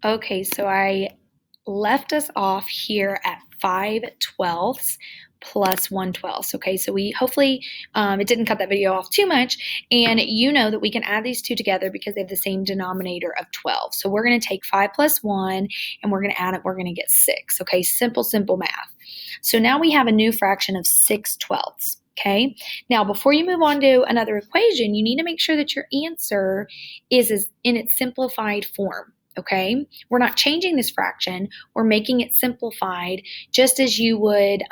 Okay, so I left us off here at 5/12 plus 1/12. Okay, so we hopefully, it didn't cut that video off too much, and you know that we can add these two together because they have the same denominator of 12. So we're going to take 5 plus 1, and we're going to add it, we're going to get 6. Okay, simple math. So now we have a new fraction of 6/12. Okay, now before you move on to another equation, you need to make sure that your answer is in its simplified form. Okay, we're not changing this fraction, we're making it simplified just as you would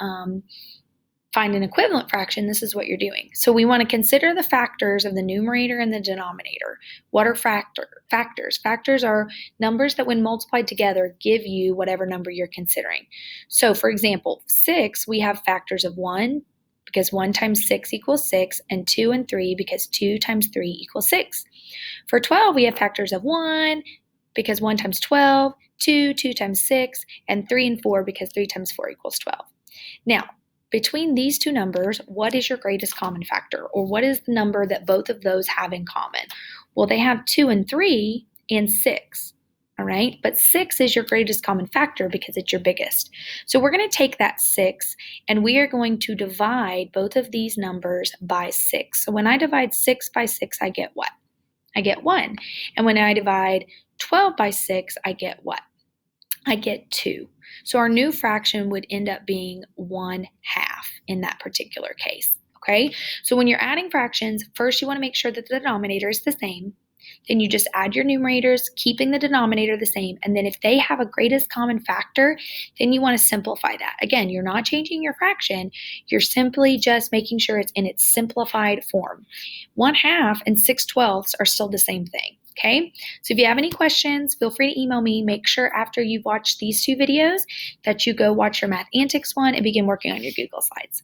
find an equivalent fraction. This is what you're doing. So we want to consider the factors of the numerator and the denominator. What are factors? Factors are numbers that when multiplied together give you whatever number you're considering. So for example, 6, we have factors of 1, because 1 times 6 equals 6, and 2 and 3 because 2 times 3 equals 6. For 12, we have factors of 1, because 1 times 12, 2 times 6, and 3 and 4 because 3 times 4 equals 12. Now, between these two numbers, what is your greatest common factor? Or what is the number that both of those have in common? Well, they have 2 and 3 and 6. All right, but 6 is your greatest common factor because it's your biggest. So we're going to take that 6 and we are going to divide both of these numbers by 6. So when I divide 6 by 6, I get what? I get 1. And when I divide 12 by 6, I get what? I get 2. So our new fraction would end up being 1/2 in that particular case, okay? So when you're adding fractions, first you want to make sure that the denominator is the same. Then you just add your numerators, keeping the denominator the same. And then if they have a greatest common factor, then you want to simplify that. Again, you're not changing your fraction. You're simply just making sure it's in its simplified form. 1/2 and 6/12 are still the same thing. Okay, so if you have any questions, feel free to email me. Make sure after you've watched these two videos that you go watch your Math Antics one and begin working on your Google Slides.